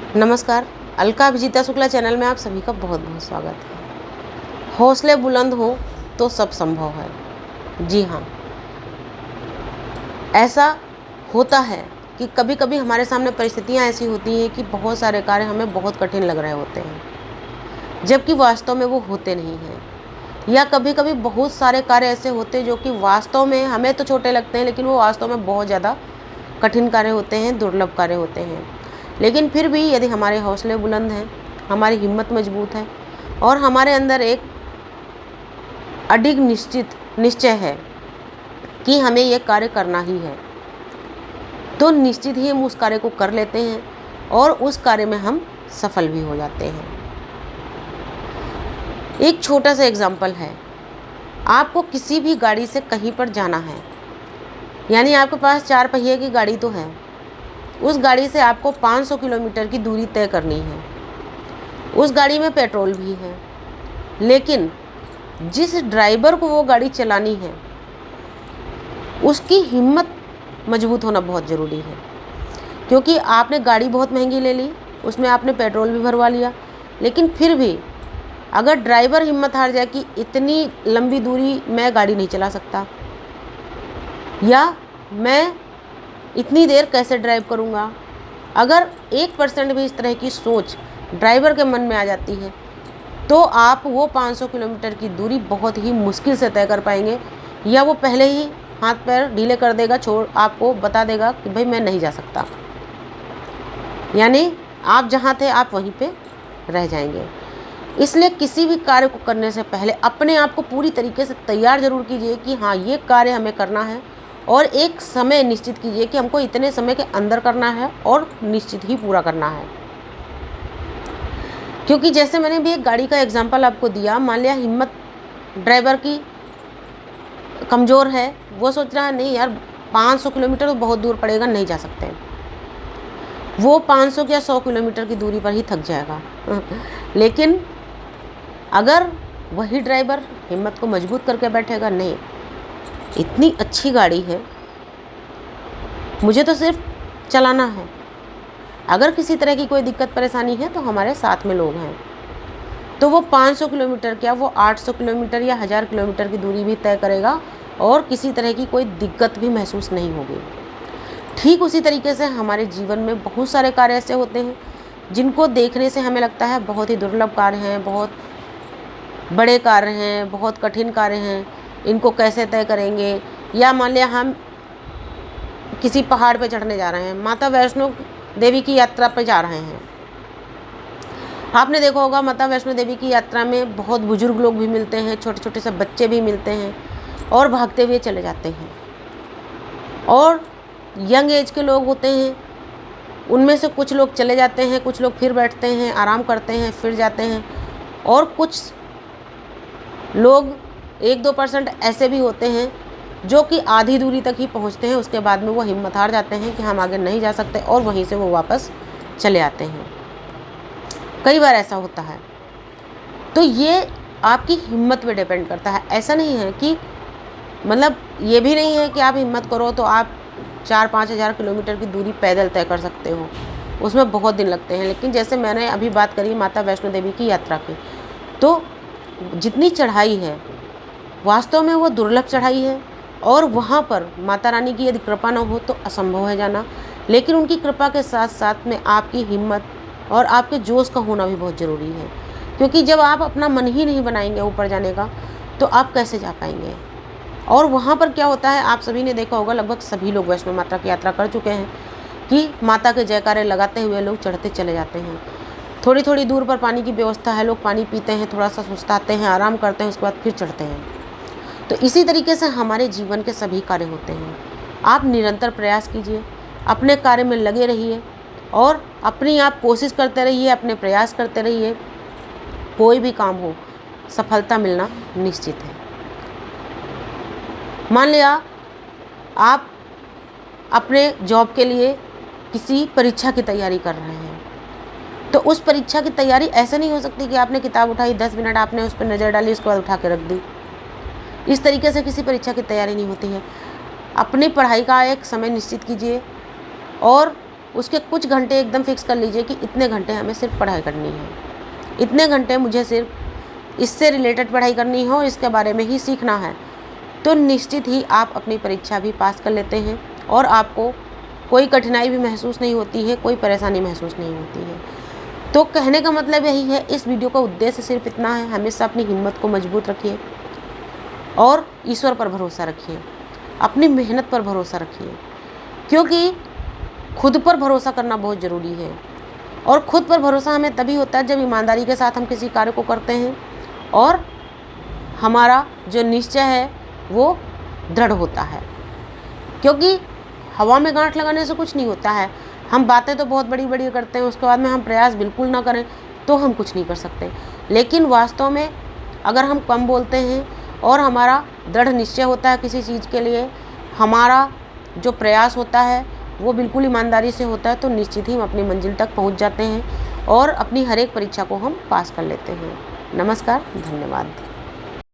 नमस्कार। अलका अभिजीता शुक्ला चैनल में आप सभी का बहुत बहुत स्वागत है। हौसले बुलंद हो तो सब संभव है। जी हाँ, ऐसा होता है कि कभी कभी हमारे सामने परिस्थितियाँ ऐसी होती हैं कि बहुत सारे कार्य हमें बहुत कठिन लग रहे होते हैं, जबकि वास्तव में वो होते नहीं हैं। या कभी कभी बहुत सारे कार्य ऐसे होते हैं जो कि वास्तव में हमें तो छोटे लगते हैं, लेकिन वो वास्तव में बहुत ज़्यादा कठिन कार्य होते हैं, दुर्लभ कार्य होते हैं। लेकिन फिर भी यदि हमारे हौसले बुलंद हैं, हमारी हिम्मत मजबूत है और हमारे अंदर एक अडिग निश्चय है कि हमें ये कार्य करना ही है, तो निश्चित ही हम उस कार्य को कर लेते हैं और उस कार्य में हम सफल भी हो जाते हैं। एक छोटा सा एग्जाम्पल है। आपको किसी भी गाड़ी से कहीं पर जाना है, यानी आपके पास 4 पहिए की गाड़ी तो है, उस गाड़ी से आपको 500 किलोमीटर की दूरी तय करनी है। उस गाड़ी में पेट्रोल भी है, लेकिन जिस ड्राइवर को वो गाड़ी चलानी है उसकी हिम्मत मजबूत होना बहुत ज़रूरी है। क्योंकि आपने गाड़ी बहुत महंगी ले ली, उसमें आपने पेट्रोल भी भरवा लिया, लेकिन फिर भी अगर ड्राइवर हिम्मत हार जाए कि इतनी लंबी दूरी मैं गाड़ी नहीं चला सकता, या मैं इतनी देर कैसे ड्राइव करूँगा, अगर 1% भी इस तरह की सोच ड्राइवर के मन में आ जाती है तो आप वो 500 किलोमीटर की दूरी बहुत ही मुश्किल से तय कर पाएंगे, या वो पहले ही हाथ पैर ढीले कर देगा, आपको बता देगा कि भाई मैं नहीं जा सकता। यानी आप जहाँ थे आप वहीं पे रह जाएंगे। इसलिए किसी भी कार्य को करने से पहले अपने आप को पूरी तरीके से तैयार जरूर कीजिए कि हाँ, ये कार्य हमें करना है, और एक समय निश्चित कीजिए कि हमको इतने समय के अंदर करना है और निश्चित ही पूरा करना है। क्योंकि जैसे मैंने भी एक गाड़ी का एग्जांपल आपको दिया, मान लिया हिम्मत ड्राइवर की कमज़ोर है, वो सोच रहा है नहीं यार 500 किलोमीटर तो बहुत दूर पड़ेगा, नहीं जा सकते, वो 500 या 100 किलोमीटर की दूरी पर ही थक जाएगा। लेकिन अगर वही ड्राइवर हिम्मत को मजबूत करके बैठेगा, नहीं इतनी अच्छी गाड़ी है, मुझे तो सिर्फ चलाना है, अगर किसी तरह की कोई दिक्कत परेशानी है तो हमारे साथ में लोग हैं, तो वो 500 किलोमीटर क्या, वो 800 किलोमीटर या 1000 किलोमीटर की दूरी भी तय करेगा और किसी तरह की कोई दिक्कत भी महसूस नहीं होगी। ठीक उसी तरीके से हमारे जीवन में बहुत सारे कार्य ऐसे होते हैं जिनको देखने से हमें लगता है बहुत ही दुर्लभ कार्य हैं, बहुत बड़े कार्य हैं, बहुत कठिन कार्य हैं, इनको कैसे तय करेंगे। या मान लिया हम किसी पहाड़ पे चढ़ने जा रहे हैं, माता वैष्णो देवी की यात्रा पे जा रहे हैं। आपने देखा होगा माता वैष्णो देवी की यात्रा में बहुत बुजुर्ग लोग भी मिलते हैं, छोटे छोटे से बच्चे भी मिलते हैं और भागते हुए चले जाते हैं, और यंग एज के लोग होते हैं, उनमें से कुछ लोग चले जाते हैं, कुछ लोग फिर बैठते हैं, आराम करते हैं, फिर जाते हैं, और कुछ लोग 1-2% ऐसे भी होते हैं जो कि आधी दूरी तक ही पहुंचते हैं, उसके बाद में वो हिम्मत हार जाते हैं कि हम आगे नहीं जा सकते और वहीं से वो वापस चले आते हैं। कई बार ऐसा होता है। तो ये आपकी हिम्मत पे डिपेंड करता है। ऐसा नहीं है कि मतलब ये भी नहीं है कि आप हिम्मत करो तो आप 4-5 हज़ार किलोमीटर की दूरी पैदल तय कर सकते हो, उसमें बहुत दिन लगते हैं। लेकिन जैसे मैंने अभी बात करी माता वैष्णो देवी की यात्रा की, तो जितनी चढ़ाई है वास्तव में वो दुर्लभ चढ़ाई है, और वहाँ पर माता रानी की यदि कृपा न हो तो असंभव है जाना। लेकिन उनकी कृपा के साथ साथ में आपकी हिम्मत और आपके जोश का होना भी बहुत ज़रूरी है। क्योंकि जब आप अपना मन ही नहीं बनाएंगे ऊपर जाने का, तो आप कैसे जा पाएंगे। और वहाँ पर क्या होता है, आप सभी ने देखा होगा, लगभग सभी लोग वैष्णो माता की यात्रा कर चुके हैं कि माता के जयकारे लगाते हुए लोग चढ़ते चले जाते हैं। थोड़ी थोड़ी दूर पर पानी की व्यवस्था है, लोग पानी पीते हैं, थोड़ा सा सुस्ताते हैं, आराम करते हैं, उसके बाद फिर चढ़ते हैं। तो इसी तरीके से हमारे जीवन के सभी कार्य होते हैं। आप निरंतर प्रयास कीजिए, अपने कार्य में लगे रहिए और अपनी आप कोशिश करते रहिए, अपने प्रयास करते रहिए। कोई भी काम हो, सफलता मिलना निश्चित है। मान लिया आप अपने जॉब के लिए किसी परीक्षा की तैयारी कर रहे हैं, तो उस परीक्षा की तैयारी ऐसे नहीं हो सकती कि आपने किताब उठाई, 10 मिनट आपने उस पर नज़र डाली, उसके बाद उठा के रख दी। इस तरीके से किसी परीक्षा की तैयारी नहीं होती है। अपनी पढ़ाई का एक समय निश्चित कीजिए और उसके कुछ घंटे एकदम फिक्स कर लीजिए कि इतने घंटे हमें सिर्फ पढ़ाई करनी है, इतने घंटे मुझे सिर्फ इससे रिलेटेड पढ़ाई करनी है और इसके बारे में ही सीखना है। तो निश्चित ही आप अपनी परीक्षा भी पास कर लेते हैं और आपको कोई कठिनाई भी महसूस नहीं होती है, कोई परेशानी महसूस नहीं होती है। तो कहने का मतलब यही है, इस वीडियो का उद्देश्य सिर्फ इतना है, हमेशा अपनी हिम्मत को मजबूत रखिए और ईश्वर पर भरोसा रखिए, अपनी मेहनत पर भरोसा रखिए, क्योंकि खुद पर भरोसा करना बहुत ज़रूरी है। और खुद पर भरोसा हमें तभी होता है जब ईमानदारी के साथ हम किसी कार्य को करते हैं और हमारा जो निश्चय है वो दृढ़ होता है। क्योंकि हवा में गांठ लगाने से कुछ नहीं होता है। हम बातें तो बहुत बड़ी बड़ी करते हैं, उसके बाद में हम प्रयास बिल्कुल ना करें तो हम कुछ नहीं कर सकते। लेकिन वास्तव में अगर हम कम बोलते हैं और हमारा दृढ़ निश्चय होता है किसी चीज़ के लिए, हमारा जो प्रयास होता है वो बिल्कुल ईमानदारी से होता है, तो निश्चित ही हम अपनी मंजिल तक पहुंच जाते हैं और अपनी हर एक परीक्षा को हम पास कर लेते हैं। नमस्कार, धन्यवाद।